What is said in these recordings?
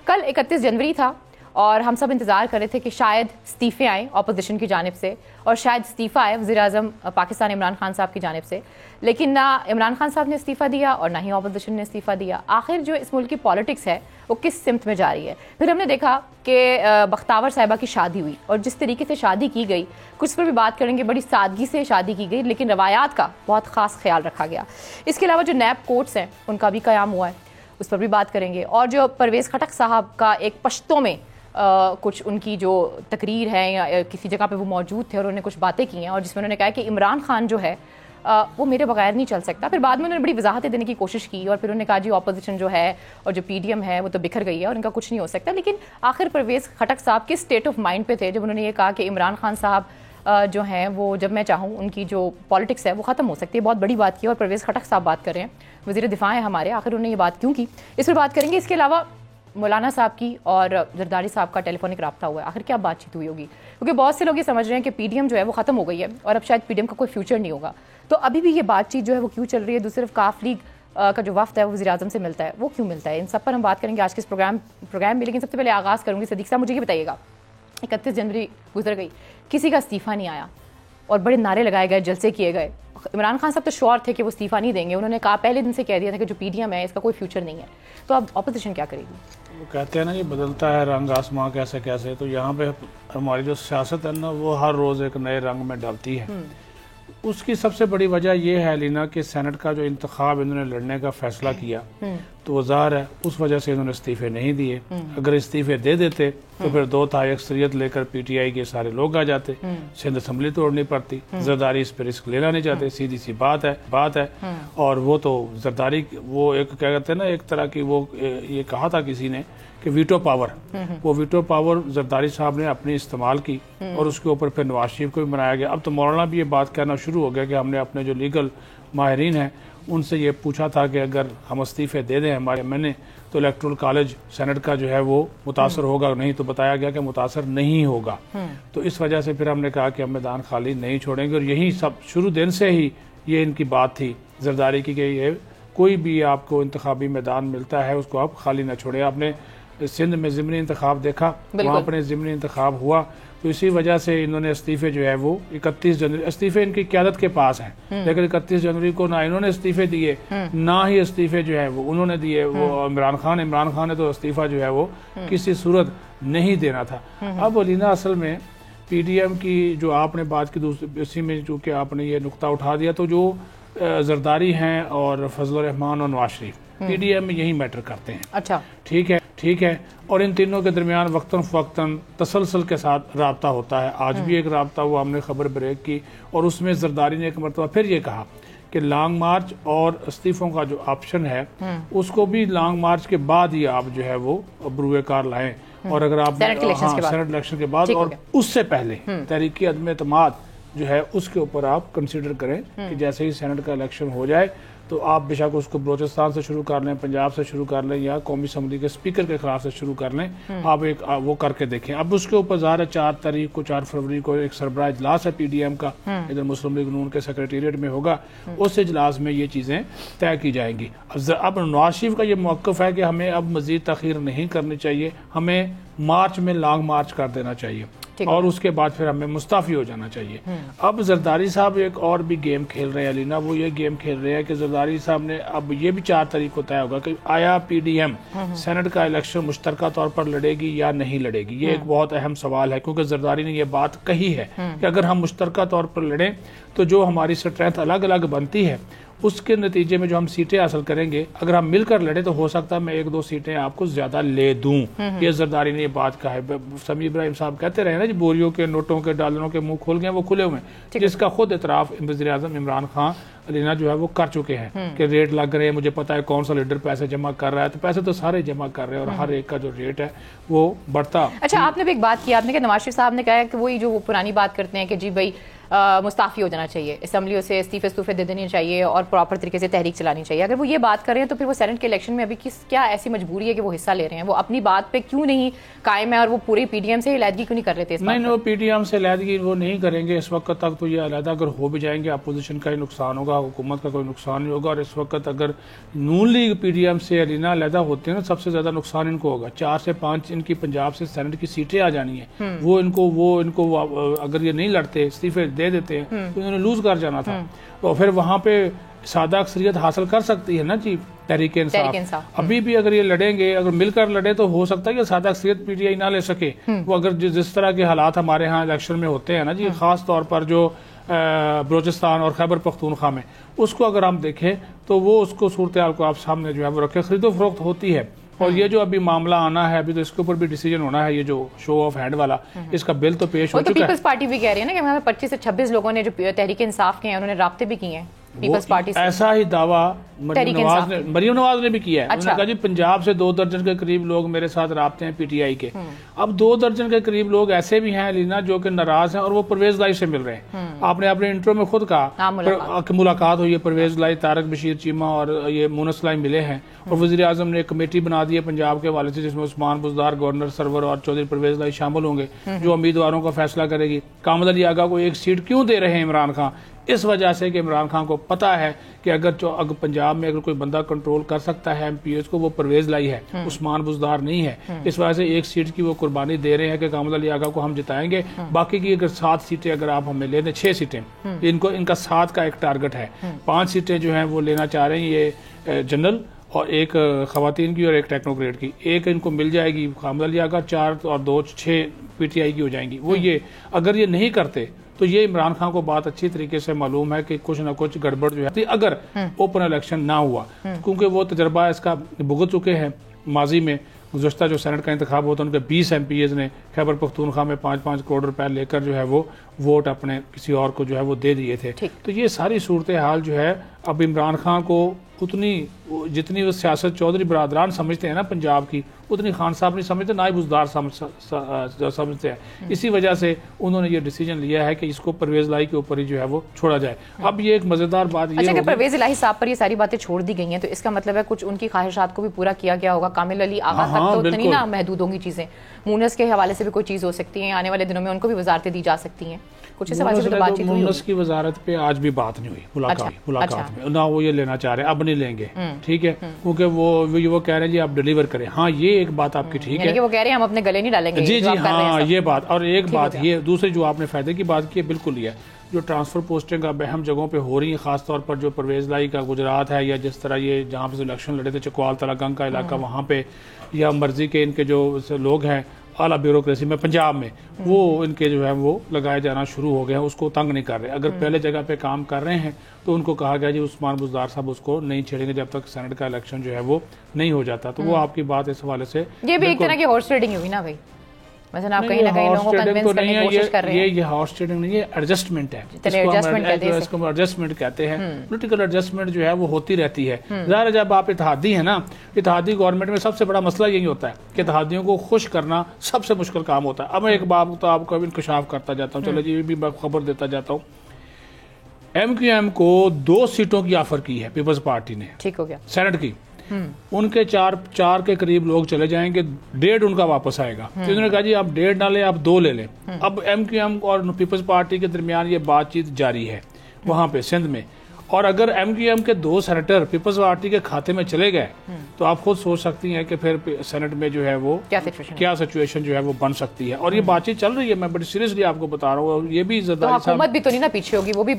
کل 31 جنوری تھا اور ہم سب انتظار کر رہے تھے کہ شاید استعفے آئیں اپوزیشن کی جانب سے اور شاید استعفیٰ آئے وزیر اعظم پاکستان عمران خان صاحب کی جانب سے، لیکن نہ عمران خان صاحب نے استعفیٰ دیا اور نہ ہی اپوزیشن نے استعفیٰ دیا۔ آخر جو اس ملک کی پالیٹکس ہے وہ کس سمت میں جا رہی ہے؟ پھر ہم نے دیکھا کہ بختاور صاحبہ کی شادی ہوئی اور جس طریقے سے شادی کی گئی، کچھ پر بھی بات کریں گے، بڑی سادگی سے شادی کی گئی لیکن روایات کا بہت خاص خیال رکھا گیا۔ اس کے علاوہ جو نیب کورٹس ہیں ان کا بھی قیام ہوا ہے، اس پر بھی بات کریں گے، اور جو پرویز خٹک صاحب کا ایک پشتوں میں کچھ ان کی جو تقریر ہے یا کسی جگہ پہ وہ موجود تھے اور انہوں نے کچھ باتیں کی ہیں اور جس میں انہوں نے کہا کہ عمران خان جو ہے وہ میرے بغیر نہیں چل سکتا۔ پھر بعد میں انہوں نے بڑی وضاحتیں دینے کی کوشش کی اور پھر انہوں نے کہا جی اپوزیشن جو ہے اور جو پی ڈی ایم ہے وہ تو بکھر گئی ہے اور ان کا کچھ نہیں ہو سکتا۔ لیکن آخر پرویز خٹک صاحب کس اسٹیٹ آف مائنڈ پہ تھے جب انہوں نے یہ کہا کہ عمران خان صاحب جو ہیں وہ جب میں چاہوں ان کی جو پالیٹکس ہے وہ ختم ہو سکتی ہے؟ بہت بڑی بات کی اور پرویز خٹک صاحب بات کر رہے ہیں، وزیر دفاع ہیں ہمارے، آخر انہوں نے یہ بات کیوں کی، اس پر بات کریں گے۔ اس کے علاوہ مولانا صاحب کی اور زرداری صاحب کا ٹیلی فونک رابطہ ہوا ہے، آخر کیا بات چیت ہوئی ہوگی؟ کیونکہ بہت سے لوگ یہ سمجھ رہے ہیں کہ پی ڈی ایم جو ہے وہ ختم ہو گئی ہے اور اب شاید پی ڈی ایم کا کوئی فیوچر نہیں ہوگا، تو ابھی بھی یہ بات چیت جو ہے وہ کیوں چل رہی ہے؟ دوسری طرف کاف لیگ کا جو وفد ہے وہ وزیر اعظم سے ملتا ہے، وہ کیوں ملتا ہے؟ ان سب پر ہم بات کریں گے آج کے اس پروگرام میں، لیکن سب سے پہلے آغاز کروں گی صدیق صاحب، مجھے یہ بتائیے گا 31 جنوری گزر گئی، کسی کا استعفیٰ نہیں آیا اور بڑے نعرے لگائے گئے، جلسے کیے گئے۔ عمران خان صاحب تو شور تھے کہ وہ استعفیٰ نہیں دیں گے، انہوں نے کہا پہلے دن سے کہہ دیا تھا کہ جو پی ڈی ایم ہے اس کا کوئی فیوچر نہیں ہے، تو اب اپوزیشن کیا کرے گی؟ وہ کہتے ہیں نا یہ بدلتا ہے رنگ آسماں کیسے کیسے، تو یہاں پہ ہماری جو سیاست ہے نا وہ ہر روز ایک نئے رنگ میں ڈالتی ہے۔ اس کی سب سے بڑی وجہ یہ ہے لینا کہ سینٹ کا جو انتخاب انہوں نے لڑنے کا فیصلہ کیا تو وہ ظاہر ہے اس وجہ سے انہوں نے استعفے نہیں دیے۔ اگر استعفے دے دیتے تو پھر 2/3 اکثریت لے کر پی ٹی آئی کے سارے لوگ آ جاتے، سندھ اسمبلی توڑنی پڑتی، زرداری اس پہ رسک لینا نہیں چاہتے، سیدھی سی بات ہے۔ اور وہ تو زرداری وہ ایک کیا کہتے ہیں نا ایک طرح کی وہ یہ کہا تھا کسی نے کہ ویٹو پاور، وہ ویٹو پاور زرداری صاحب نے اپنی استعمال کی اور اس کے اوپر پھر نواز شریف کو بھی بنایا گیا۔ اب تو مولانا بھی یہ بات کہنا شروع ہو گیا کہ ہم نے اپنے جو لیگل ماہرین ہیں ان سے یہ پوچھا تھا کہ اگر ہم استعفے دے دیں ہمارے میں نے تو الیکٹرل کالج سینٹ کا جو ہے وہ متاثر ہوگا، نہیں تو بتایا گیا کہ متاثر نہیں ہوگا۔ تو اس وجہ سے پھر ہم نے کہا کہ ہم میدان خالی نہیں چھوڑیں گے، اور یہی سب شروع دن سے ہی یہ ان کی بات تھی زرداری کی کہ یہ کوئی بھی آپ کو انتخابی میدان ملتا ہے اس کو آپ خالی نہ چھوڑیں۔ آپ نے سندھ میں ضمنی انتخاب دیکھا، وہاں اپنے ضمنی انتخاب ہوا، تو اسی وجہ سے انہوں نے استعفے جو ہے وہ 31 جنوری استعفے ان کی قیادت کے پاس ہیں، لیکن 31 جنوری کو نہ انہوں نے استعفے دیے نہ ہی استعفے جو ہے وہ انہوں نے دیے وہ عمران خان نے تو استعفیٰ جو ہے وہ کسی صورت نہیں دینا تھا۔ اب علینا اصل میں پی ڈی ایم کی جو آپ نے بات کی اسی میں چونکہ آپ نے یہ نقطہ اٹھا دیا، تو جو زرداری ہیں اور فضل الرحمان اور Nawaz Sharif P D M میں یہی میٹر کرتے ہیں۔ اچھا ٹھیک ہے، اور ان تینوں کے درمیان وقتاً فوقتاً تسلسل کے ساتھ رابطہ ہوتا ہے۔ آج بھی ایک رابطہ ہوا، ہم نے خبر بریک کی، اور اس میں زرداری نے ایک مرتبہ پھر یہ کہا کہ لانگ مارچ اور استعفوں کا جو آپشن ہے اس کو بھی لانگ مارچ کے بعد ہی آپ جو ہے وہ بروئے کار لائیں، اور اگر آپ سینٹ الیکشن کے بعد اور اس سے پہلے تحریک عدم اعتماد جو ہے اس کے اوپر آپ کنسیڈر کریں کہ جیسے ہی سینٹ کا الیکشن ہو جائے تو آپ بے شک اس کو بلوچستان سے شروع کر لیں، پنجاب سے شروع کر لیں، یا قومی اسمبلی کے اسپیکر کے خلاف سے شروع کر لیں، آپ ایک وہ کر کے دیکھیں۔ اب اس کے اوپر ظاہر 4 فروری کو ایک سربراہ اجلاس ہے پی ڈی ایم کا، ادھر مسلم لیگ نون کے سیکریٹریٹ میں ہوگا، اس اجلاس میں یہ چیزیں طے کی جائیں گی۔ اب نواز شریف کا یہ موقف ہے کہ ہمیں اب مزید تاخیر نہیں کرنی چاہیے، ہمیں مارچ میں لانگ مارچ کر دینا چاہیے اور اس کے بعد پھر ہمیں مستعفی ہو جانا چاہیے۔ اب زرداری صاحب ایک اور بھی گیم کھیل رہے ہیں علینا، وہ یہ گیم کھیل رہے ہیں کہ زرداری صاحب نے اب یہ بھی 4 تاریخ کو طے ہوگا کہ آیا پی ڈی ایم سینٹ کا الیکشن مشترکہ طور پر لڑے گی یا نہیں لڑے گی۔ یہ ایک بہت اہم سوال ہے کیونکہ زرداری نے یہ بات کہی ہے کہ اگر ہم مشترکہ طور پر لڑیں تو جو ہماری سٹرینتھ الگ الگ بنتی ہے اس کے نتیجے میں جو ہم سیٹیں حاصل کریں گے، اگر ہم مل کر لڑیں تو ہو سکتا ہے میں 1-2 سیٹیں آپ کو زیادہ لے دوں۔ یہ زرداری نے یہ بات کہا ہے۔ سمیع ابراہیم صاحب کہتے رہے نا جی بوریوں کے نوٹوں کے ڈالروں کے منہ کھول گئے، وہ کھلے ہوئے ہیں، جس کا خود اعتراف وزیر اعظم عمران خان علینا جو ہے وہ کر چکے ہیں کہ ریٹ لگ رہے ہیں، مجھے پتا ہے کون سا لیڈر پیسے جمع کر رہا ہے، تو پیسے تو سارے جمع کر رہے ہیں اور ہر ایک کا جو ریٹ ہے وہ بڑھتا۔ اچھا، آپ نے بھی ایک بات کی، آپ نے کہا نواز شریف صاحب نے کہا کہ وہی جو پرانی بات کرتے ہیں کہ جی بھائی مستعفی ہو جانا چاہیے, اسمبلیوں سے استعفے دے دینے چاہیے اور پراپر طریقے سے تحریک چلانی چاہیے. اگر وہ یہ بات کر رہے ہیں تو پھر وہ سینٹ کے الیکشن میں ابھی کیا ایسی مجبوری ہے کہ وہ حصہ لے رہے ہیں؟ وہ اپنی بات پہ کیوں نہیں قائم ہے اور وہ پوری پی ڈی ایم سے علیحدگی کیوں نہیں کر لیتے؟ نہیں, وہ پی ڈی ایم سے علیحدگی وہ نہیں کریں گے اس وقت تک. تو یہ علیحدہ اگر ہو بھی جائیں گے اپوزیشن کا ہی نقصان ہوگا, حکومت کا کوئی نقصان نہیں ہوگا. اور اس وقت اگر نون لیگ پی ڈی ایم سے ارینا علیحدہ ہوتے ہیں نا, سب سے زیادہ نقصان ان کو ہوگا. 4 سے 5 ان کی پنجاب سے سینٹ کی سیٹیں آ جانی ہیں. وہ ان کو اگر یہ نہیں لڑتے, استعفے دے دیتے ہیں تو انہوں نے لوز کر جانا تھا. اور پھر وہاں پہ سادہ اکثریت حاصل کر سکتی ہے نا جی تحریک انصاف. ابھی بھی اگر یہ لڑیں گے, اگر مل کر لڑے تو ہو سکتا ہے کہ سادہ اکثریت پی ٹی آئی نہ لے سکے. وہ اگر جس طرح کے حالات ہمارے ہاں الیکشن میں ہوتے ہیں نا جی, خاص طور پر جو بلوچستان اور خیبر پختونخوا میں, اس کو اگر ہم دیکھیں تو وہ اس کو صورتحال کو آپ سامنے جو ہے وہ رکھے. خرید و فروخت ہوتی ہے. اور یہ جو ابھی معاملہ آنا ہے, ابھی تو اس کے اوپر بھی ڈیسیجن ہونا ہے. یہ جو شو آف ہینڈ والا, اس کا بل تو پیش ہو چکا ہے. پیپلز پارٹی بھی کہہ رہی ہے نا کہ ہمیں 25 سے 26 لوگوں نے جو تحریک انصاف کے ہیں انہوں نے رابطے بھی کیے ہیں پیپلز پارٹی سے. ایسا ہی دعویٰ مریم نواز نے بھی کیا ہے. انہوں نے کہا جی پنجاب سے 2 درجن کے قریب لوگ میرے ساتھ رابطے ہیں پی ٹی آئی کے. اب 2 درجن کے قریب لوگ ایسے بھی ہیں لینا جو کہ ناراض ہیں اور وہ پرویز لائی سے مل رہے ہیں. آپ نے اپنے انٹرو میں خود کہا کہ ملاقات ہوئی ہے پرویز لائی, طارق بشیر چیمہ اور یہ مونس لائی ملے ہیں. اور وزیر اعظم نے ایک کمیٹی بنا دی ہے پنجاب کے حوالے سے جس میں عثمان بزدار, گورنر سرور اور چودھری پرویز لائی شامل ہوں گے, جو امیدواروں کا فیصلہ کرے گی. کامل علی آغا کو 1 سیٹ کیوں دے رہے ہیں عمران خان؟ اس وجہ سے کہ عمران خان کو پتا ہے کہ اگر پنجاب میں اگر کوئی بندہ کنٹرول کر سکتا ہے ایم پی ایس کو, وہ پرویز لائی ہے, عثمان بزدار نہیں ہے. اس وجہ سے 1 سیٹ کی وہ قربانی دے رہے ہیں کہ کامل علی آغا کو ہم جتائیں گے. باقی کی اگر 7 سیٹیں اگر آپ ہمیں لے دیں, 6 سیٹیں ان کا 7 کا ایک ٹارگٹ ہے. 5 سیٹیں جو ہیں وہ لینا چاہ رہے ہیں یہ جنرل, اور 1 خواتین کی اور 1 ٹیکنوکریٹ کی. 1 ان کو مل جائے گی کامل علی آغا, 4 اور 2 6 پی ٹی آئی کی ہو جائیں گی. وہ یہ اگر یہ نہیں کرتے تو یہ عمران خان کو بات اچھی طریقے سے معلوم ہے کہ کچھ نہ کچھ گڑبڑ جو ہے اگر اوپن الیکشن نہ ہوا, کیونکہ وہ تجربہ اس کا بھگت چکے ہیں ماضی میں. گزشتہ جو سینٹ کا انتخاب ہوتا ہے ان کے 20 ایم پی ایز نے خیبر پختونخوا میں 5-5 کروڑ روپے لے کر جو ہے وہ ووٹ اپنے کسی اور کو جو ہے وہ دے دیے تھے. تو یہ ساری صورتحال جو ہے اب عمران خان کو جتنی وہ سیاست چودھری برادران سمجھتے ہیں نا پنجاب کی, اتنی خان صاحب نہیں سمجھتے, نائب بزدار سمجھتے ہیں. اسی وجہ سے انہوں نے یہ ڈیسیجن لیا ہے کہ اس کو پرویز لائی کے اوپر ہی جو ہے وہ چھوڑا جائے. اب یہ ایک مزیدار بات یہ کہ پرویز الہی صاحب پر یہ ساری باتیں چھوڑ دی گئی ہیں, تو اس کا مطلب ہے کچھ ان کی خواہشات کو بھی پورا کیا گیا ہوگا. کامل علی آغا تک تو اتنی نہ محدود ہوں گی چیزیں. مونس کے حوالے سے بھی کوئی چیز ہو سکتی ہے, آنے والے دنوں میں ان کو بھی وزارتیں دی جا سکتی ہیں. کچھ اس حوالے سے تو بات چیت ہوئی. مونس کی وزارت پہ آج بھی بات نہیں ہوئی ملاقات میں, نہ وہ یہ لینا چاہ رہے ہیں, اب نہیں لیں گے. ٹھیک ہے, کیونکہ وہ کہہ رہے ہیں جی آپ ڈیلیور کریں. ہاں یہ ایک بات آپ کی ٹھیک ہے, وہ کہہ رہے ہیں ہم اپنے گلے نہیں ڈالیں گے. جی ہاں یہ بات. اور ایک بات یہ دوسری جو آپ نے فائدے کی بات کی ہے بالکل یہ ہے, جو ٹرانسفر پوسٹنگ اب اہم جگہوں پہ ہو رہی ہیں, خاص طور پر جو پرویز لائی کا گجرات ہے, یا جس طرح یہ جہاں پہ الیکشن لڑے تھے چکوال تلاگنگ کا علاقہ وہاں پہ, یا مرضی کے ان کے جو لوگ ہیں اعلیٰ بیوروکریسی میں پنجاب میں, وہ ان کے جو ہے وہ لگائے جانا شروع ہو گئے ہیں. اس کو تنگ نہیں کر رہے. اگر پہلے جگہ پہ کام کر رہے ہیں تو ان کو کہا گیا جی عثمان بزدار صاحب اس کو نہیں چھیڑیں گے جب تک سینٹ کا الیکشن جو ہے وہ نہیں ہو جاتا. تو وہ آپ کی بات اس حوالے سے یہ بھی ایک طرح کی ہارس ریڈنگ ہوئی نا بھائی, مثلا آپ کہیں نہ کہیں لوگوں کو کنونس کرنے کی کوشش کر رہے ہیں. یہ ہارس ٹریڈنگ نہیں, یہ ایڈجسٹمنٹ ہے. اس کو ایڈجسٹمنٹ کہتے ہیں. پولیٹیکل ایڈجسٹمنٹ جو ہے وہ ہوتی رہتی ہے. ظاہر جب آپ اتحادی ہیں نا, اتحادی گورنمنٹ میں سب سے بڑا مسئلہ یہی ہوتا ہے کہ اتحادیوں کو خوش کرنا سب سے مشکل کام ہوتا ہے. اب میں ایک بات تو آپ کو انکشاف کرتا جاتا ہوں, چلو جی بھی خبر دیتا جاتا ہوں. ایم کیو ایم کو 2 سیٹوں کی آفر کی ہے پیپلز پارٹی نے, ٹھیک ہو گیا, سینٹ کی. ان کے 4 کے قریب لوگ چلے جائیں گے, 1.5 ان کا واپس آئے گا. انہوں نے کہا جی آپ 1.5 نہ لیں, آپ 2 لے لیں. اب ایم کیو ایم اور پیپلز پارٹی کے درمیان یہ بات چیت جاری ہے وہاں پہ سندھ میں. اور اگر ایم کیو ایم کے 2 سینیٹر پیپلز پارٹی کے کھاتے میں چلے گئے تو آپ خود سوچ سکتی ہیں کہ پھر سینٹ میں جو ہے وہ کیا سچویشن جو ہے وہ بن سکتی ہے. اور یہ بات چیت چل رہی ہے, میں بڑی سیریسلی آپ کو بتا رہا ہوں. یہ بھی حکومت بھی تو نہیں نا پیچھے ہوگی, وہ بھی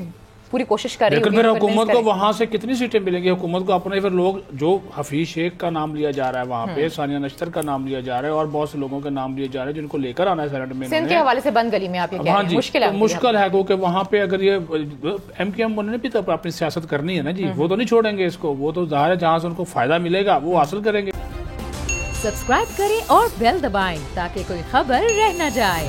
پوری کوشش کر رہی ہے. لیکن پھر حکومت کو وہاں سے کتنی سیٹیں ملیں گی حکومت کو اپنے؟ پھر لوگ جو حفیظ شیخ کا نام لیا جا رہا ہے وہاں پہ, ثانیہ نشتر کا نام لیا جا رہا ہے, اور بہت سے لوگوں کے نام لیے جا رہے ہیں جن کو لے کر آنا ہے سینٹ میں. سندھ کے حوالے سے بند گلی میں آپ یہ کہہ رہے ہیں مشکل ہے, کیونکہ وہاں پہ اگر یہ ایم کیو ایم نے بھی تو اپنی سیاست کرنی ہے نا جی, وہ تو نہیں چھوڑیں گے اس کو. وہ تو ظاہر ہے جہاں سے ان کو فائدہ ملے گا وہ حاصل کریں گے. سبسکرائب کریں اور بیل دبائیں تاکہ کوئی خبر رہ نہ جائے.